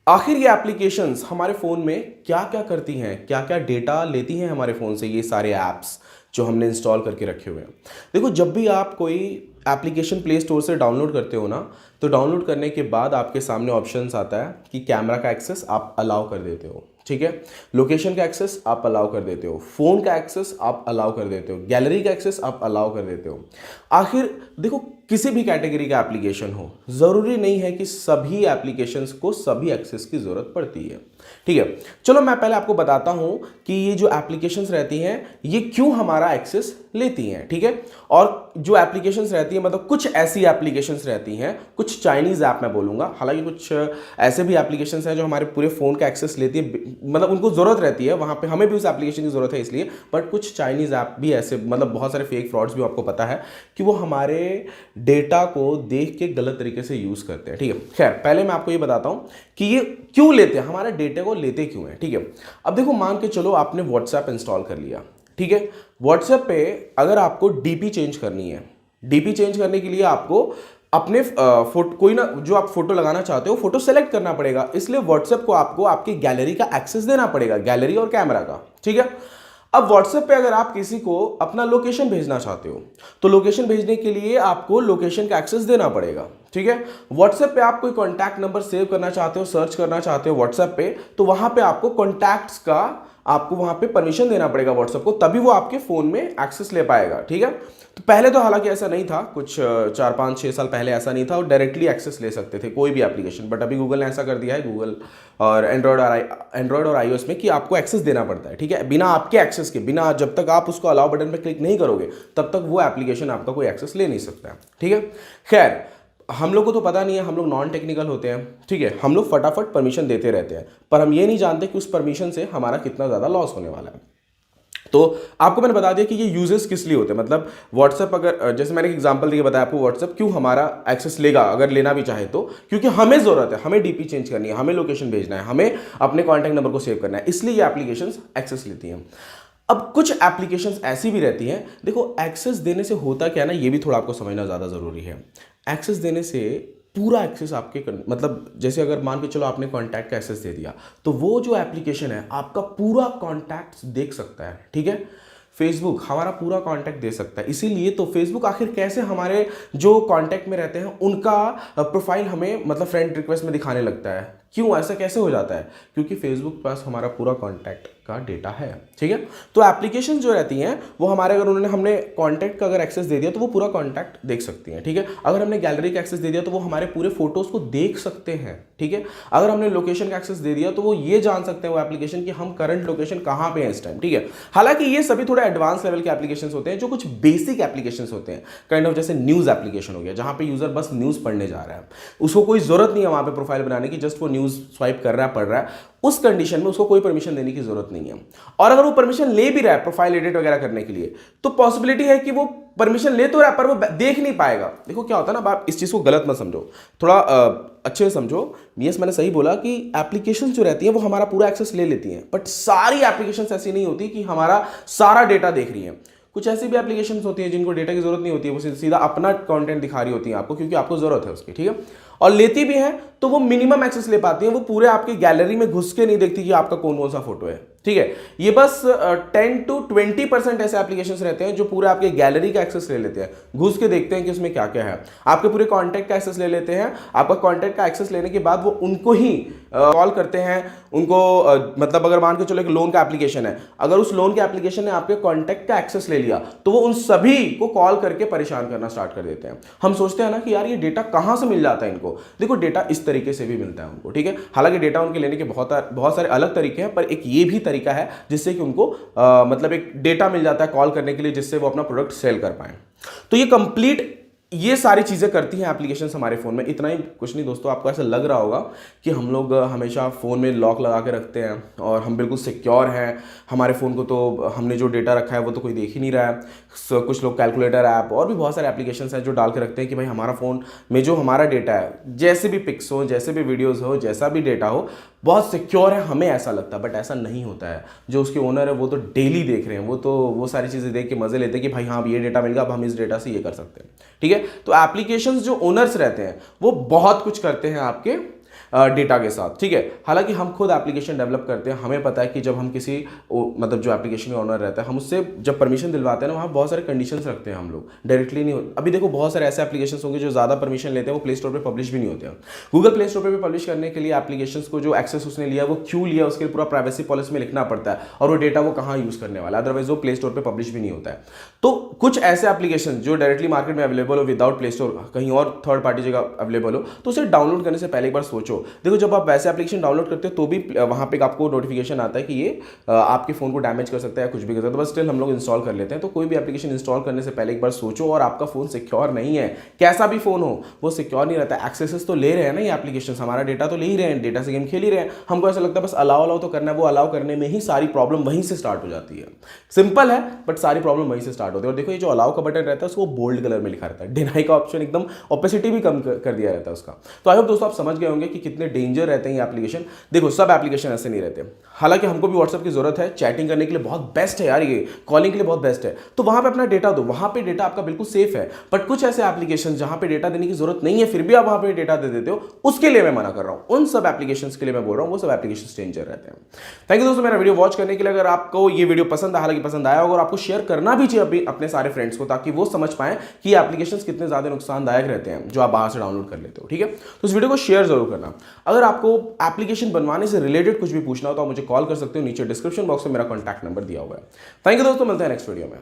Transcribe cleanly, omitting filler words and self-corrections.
आखिर ये एप्लीकेशंस हमारे फ़ोन में क्या क्या करती हैं, क्या क्या डेटा लेती हैं हमारे फ़ोन से, ये सारे ऐप्स जो हमने इंस्टॉल करके रखे हुए हैं। देखो, जब भी आप कोई एप्लीकेशन प्ले स्टोर से डाउनलोड करते हो ना, तो डाउनलोड करने के बाद आपके सामने ऑप्शंस आता है कि कैमरा का एक्सेस आप अलाउ कर देते हो, ठीक है। लोकेशन का एक्सेस आप अलाउ कर देते हो, फ़ोन का एक्सेस आप अलाउ कर देते हो, गैलरी का एक्सेस आप अलाउ कर देते हो। आखिर देखो, किसी भी कैटेगरी का एप्लीकेशन हो, ज़रूरी नहीं है कि सभी एप्लीकेशंस को सभी एक्सेस की ज़रूरत पड़ती है, ठीक है। चलो मैं पहले आपको बताता हूं कि ये जो एप्लीकेशंस रहती हैं ये क्यों हमारा एक्सेस लेती हैं, ठीक है। और जो एप्लीकेशंस रहती हैं, मतलब कुछ ऐसी एप्लीकेशंस रहती हैं, कुछ चाइनीज़ ऐप मैं बोलूँगा, हालांकि कुछ ऐसे भी एप्लीकेशंस हैं जो हमारे पूरे फ़ोन का एक्सेस लेती है, मतलब उनको ज़रूरत रहती है, वहाँ पे हमें भी उस एप्लीकेशन की ज़रूरत है इसलिए। बट कुछ चाइनीज़ ऐप भी ऐसे, मतलब बहुत सारे फेक फ्रॉड्स भी आपको पता है कि वो हमारे डेटा को देख के गलत तरीके से यूज़ करते हैं, ठीक है। खैर, पहले मैं आपको ये बताता हूँ कि ये क्यों लेते हैं, हमारे डेटा को लेते क्यों हैं, ठीक है। अब देखो, मान के चलो आपने व्हाट्सएप इंस्टॉल कर लिया, ठीक है। व्हाट्सएप पे अगर आपको डीपी चेंज करनी है, डीपी चेंज करने के लिए आपको अपने फोटो, कोई ना, जो आप फोटो लगाना चाहते हो फोटो सेलेक्ट करना पड़ेगा, इसलिए व्हाट्सएप को आपको आपकी गैलरी का एक्सेस देना पड़ेगा, गैलरी और कैमरा का, ठीक है। अब व्हाट्सएप पे अगर आप किसी को अपना लोकेशन भेजना चाहते हो, तो लोकेशन भेजने के लिए आपको लोकेशन का एक्सेस देना पड़ेगा, ठीक है। व्हाट्सएप पे आप कोई कॉन्टैक्ट नंबर सेव करना चाहते हो, सर्च करना चाहते हो व्हाट्सएप पे, तो वहां पे आपको कॉन्टैक्ट्स का, आपको वहां पे परमिशन देना पड़ेगा व्हाट्सएप को, तभी वो आपके फोन में एक्सेस ले पाएगा, ठीक है। तो पहले तो हालांकि ऐसा नहीं था, कुछ 4-5-6 साल पहले ऐसा नहीं था और डायरेक्टली एक्सेस ले सकते थे कोई भी एप्लीकेशन, बट अभी गूगल ने ऐसा कर दिया है, गूगल और एंड्रॉयड और आईओएस में, कि आपको एक्सेस देना पड़ता है, ठीक है। बिना आपके एक्सेस के, बिना, जब तक आप उसको अलाउ बटन पर क्लिक नहीं करोगे तब तक वो एप्लीकेशन आपका कोई एक्सेस ले नहीं सकता है, ठीक है। खैर, हम लोग को तो पता नहीं है, हम लोग नॉन टेक्निकल होते हैं, ठीक है। हम लोग फटाफट परमिशन देते रहते हैं, पर हम ये नहीं जानते कि उस परमिशन से हमारा कितना ज़्यादा लॉस होने वाला है। तो आपको मैंने बता दिया कि ये यूजेस किस लिए होते हैं, मतलब व्हाट्सएप, अगर जैसे मैंने एक एग्जांपल देके बताया आपको, व्हाट्सएप क्यों हमारा एक्सेस लेगा अगर लेना भी चाहे तो, क्योंकि हमें ज़रूरत है, हमें डीपी चेंज करनी है, हमें लोकेशन भेजना है, हमें अपने कॉन्टैक्ट नंबर को सेव करना है, इसलिए ये एप्लीकेशंस एक्सेस लेती हैं। अब कुछ एप्लीकेशंस ऐसी भी रहती हैं, देखो एक्सेस देने से होता क्या है ना, ये भी थोड़ा आपको समझना ज़्यादा ज़रूरी है। एक्सेस देने से पूरा एक्सेस आपके, मतलब जैसे अगर मान के चलो आपने कॉन्टैक्ट का एक्सेस दे दिया, तो वो जो एप्लीकेशन है आपका पूरा कॉन्टैक्ट देख सकता है, ठीक है। फेसबुक हमारा पूरा कांटेक्ट दे सकता है, इसीलिए तो फेसबुक आखिर कैसे हमारे जो कांटेक्ट में रहते हैं उनका प्रोफाइल हमें, मतलब फ्रेंड रिक्वेस्ट में दिखाने लगता है, क्यों ऐसा कैसे हो जाता है, क्योंकि फेसबुक के पास हमारा पूरा कांटेक्ट का डेटा है, ठीक है। तो एप्लीकेशन जो रहती हैं वो हमारे, अगर उन्होंने, हमने कांटेक्ट का अगर एक्सेस दे दिया तो वो पूरा कांटेक्ट देख सकती हैं, ठीक है। अगर हमने गैलरी का एक्सेस दे दिया तो वो हमारे पूरे फोटोज को देख सकते हैं, ठीक है। अगर हमने लोकेशन का एक्सेस दे दिया तो वो ये जान सकते हैं वो एप्लीकेशन कि हम करंट लोकेशन कहाँ पे हैं इस टाइम, ठीक है। हालांकि ये सभी थोड़ा एडवांस लेवल के एप्लीकेशंस होते हैं, जो कुछ बेसिक एप्लीकेशंस होते हैं, काइंड ऑफ जैसे न्यूज़ एप्लीकेशन हो गया, जहाँ पे यूजर बस न्यूज़ पढ़ने जा रहा है, उसको कोई जरूरत नहीं है वहाँ पे प्रोफाइल बनाने की, जस्ट वो न्यूज़ स्वाइप कर रहा है, पढ़ रहा है, उस कंडीशन में उसको कोई परमिशन देने की जरूरत नहीं है। और अगर वो परमिशन ले भी रहा है प्रोफाइल एडिट वगैरह करने के लिए, तो पॉसिबिलिटी है कि वो परमिशन ले तो रहा है पर वो देख नहीं पाएगा। देखो क्या होता है ना, आप इस चीज को गलत मत समझो, थोड़ा अच्छे से समझो। यस, मैंने सही बोला कि एप्लीकेशन जो रहती है वो हमारा पूरा एक्सेस ले लेती हैं, बट सारी एप्लीकेशन ऐसी नहीं होती कि हमारा सारा डेटा देख रही है। कुछ ऐसी भी एप्लीकेशंस होती है जिनको डेटा की जरूरत नहीं होती है, वो सीधा अपना कंटेंट दिखा रही होती है आपको, क्योंकि आपको जरूरत है उसकी, ठीक है। और लेती भी है तो वो मिनिमम एक्सेस ले पाती है, वो पूरे आपकी गैलरी में घुस के नहीं देखती कि आपका कौन कौन सा फोटो है, ठीक है। ये बस 10-20% ऐसे एप्लीकेशंस रहते हैं जो पूरे आपके गैलरी का एक्सेस ले लेते हैं, घुस के देखते हैं कि उसमें क्या क्या है, आपके पूरे कॉन्टैक्ट का एक्सेस ले लेते हैं। आपका कॉन्टैक्ट का एक्सेस लेने के बाद वो उनको ही कॉल करते हैं, उनको मतलब अगर मान के चलो एक लोन का एप्लीकेशन है, अगर उस लोन के एप्लीकेशन ने आपके कॉन्टैक्ट का एक्सेस ले लिया तो वो उन सभी को कॉल करके परेशान करना स्टार्ट कर देते हैं। हम सोचते हैं ना कि यार ये डेटा कहां से मिल जाता है इनको, देखो डेटा इस तरीके से भी मिलता है उनको, ठीक है। हालांकि डेटा उनके लेने के बहुत सारे अलग तरीके हैं, पर एक ये भी तरीका है जिससे कि उनको मतलब एक डेटा मिल जाता है कॉल करने के लिए, जिससे वो अपना प्रोडक्ट सेल कर पाए। तो ये कंप्लीट, ये सारी चीज़ें करती हैं एप्लीकेशंस हमारे फ़ोन में। इतना ही, कुछ नहीं दोस्तों, आपको ऐसा लग रहा होगा कि हम लोग हमेशा फ़ोन में लॉक लगा के रखते हैं और हम बिल्कुल सिक्योर हैं, हमारे फ़ोन को तो हमने जो डेटा रखा है वो तो कोई देख ही नहीं रहा है। कुछ लोग कैलकुलेटर ऐप और भी बहुत सारे एप्लीकेशंस हैं जो डाल के रखते हैं कि भाई हमारा फ़ोन में जो हमारा डेटा है, जैसे भी पिक्स हो, जैसे भी वीडियोज़ हो, जैसा भी डेटा हो, बहुत सिक्योर है, हमें ऐसा लगता है, बट ऐसा नहीं होता है। जो उसके ओनर है वो तो डेली देख रहे हैं, वो सारी चीज़ें देख के मज़े लेते हैं कि भाई हाँ ये डेटा मिल गया, अब हम इस डेटा से ये कर सकते हैं, ठीक है। तो एप्लीकेशंस जो ओनर्स रहते हैं वो बहुत कुछ करते हैं आपके डेटा के साथ, ठीक है। हालांकि हम खुद एप्लीकेशन डेवलप करते हैं, हमें पता है कि जब हम किसी मतलब जो एप्लीकेशन का ओनर रहता है, हम उससे जब परमिशन दिलवाते हैं ना, वहाँ बहुत सारे कंडीशंस रखते हैं हम लोग, डायरेक्टली नहीं होते। अभी देखो बहुत सारे ऐसे एप्लीकेशंस होंगे जो ज़्यादा परमिशन लेते हैं, वो प्ले स्टोर पर पब्लिश भी नहीं होते हैं। गूगल प्ले स्टोर पर भी पब्लिश करने के लिए एप्लीकेशंस को जो एक्सेस उसने लिया वो क्यों लिया, उसके लिए पूरा प्राइवेसी पॉलिसी में लिखना पड़ता है, और वो डेटा वो कहाँ यूज़ करने वाला है, अदरवाइज वो प्ले स्टोर पर पब्लिश भी नहीं होता है। तो कुछ ऐसे एप्लीकेशन जो डायरेक्टली मार्केट में अवेलेबल हो विदाउट प्ले स्टोर, कहीं और थर्ड पार्टी जगह अवेलेबल हो, तो उसे डाउनलोड करने से पहले एक बार सोचो। देखो जब आप वैसे एप्लीकेशन डाउनलोड करते हो तो भी वहाँ पे आपको नोटिफिकेशन आता है कि ये आपके फ़ोन को डैमेज कर सकता है या कुछ भी कर सकता है, तो बस स्टिल हम लोग इंस्टॉल कर लेते हैं। तो कोई भी एप्लीकेशन इंस्टॉल करने से पहले एक बार सोचो, और आपका फ़ोन सिक्योर नहीं है, कैसा भी फ़ोन हो वो सिक्योर नहीं रहता। एक्सेसेस तो ले रहे हैं ना ये एप्लीकेशन, हमारा डेटा तो ले ही रहे हैं, डेटा से गेम खेल ही रहे हैं, हमको ऐसा लगता है बस अलाउ तो करना है, वो अलाउ करने में ही सारी प्रॉब्लम वहीं से स्टार्ट हो जाती है। सिंपल है बट सारी प्रॉब्लम वहीं से स्टार्ट होती है। और देखो ये जो अलाउ का बटन रहता है उसको बोल्ड कलर में लिखा रहता है, डिनाई का ऑप्शन एकदम ओपेसिटी भी कम कर दिया रहता है उसका। तो आई होप दोस्तों आप समझ गए होंगे कि कितने डेंजर रहते हैं ये एप्लीकेशन। देखो सब एप्लीकेशन ऐसे नहीं रहते, हालांकि हमको भी व्हाट्सएप की जरूरत है, चैटिंग करने के लिए बहुत बेस्ट है यार, ये कॉलिंग के लिए बहुत बेस्ट है, तो वहां पे अपना डेटा दो, वहां पे डेटा आपका बिल्कुल सेफ है। बट कुछ ऐसे एप्लीकेशन जहां पे डेटा देने की जरूरत नहीं है फिर भी आप वहां पे डेटा दे देते हो, उसके लिए मैं मना कर रहा हूं। उन सब एप्लीकेशंस के लिए मैं बोल रहा हूं, वो सब एप्लीकेशन डेंजर रहते हैं। थैंक यू दोस्तों मेरा वीडियो वॉच करने के लिए। अगर आपको ये वीडियो पसंद आया, हालांकि पसंद आया होगा, और आपको शेयर करना भी चाहिए अभी अपने सारे फ्रेंड्स को, ताकि वो समझ पाए कि एप्लीकेशंस कितने ज्यादा नुकसानदायक रहते हैं जो आप बाहर से डाउनलोड कर लेते हो, ठीक है। तो इस वीडियो को शेयर जरूर करना। अगर आपको एप्लीकेशन बनवाने से रिलेटेड कुछ भी पूछना हो तो आप मुझे कॉल कर सकते हो, नीचे डिस्क्रिप्शन बॉक्स में मेरा कॉन्टैक्ट नंबर दिया हुआ है। थैंक यू दोस्तों, मिलते हैं नेक्स्ट वीडियो में।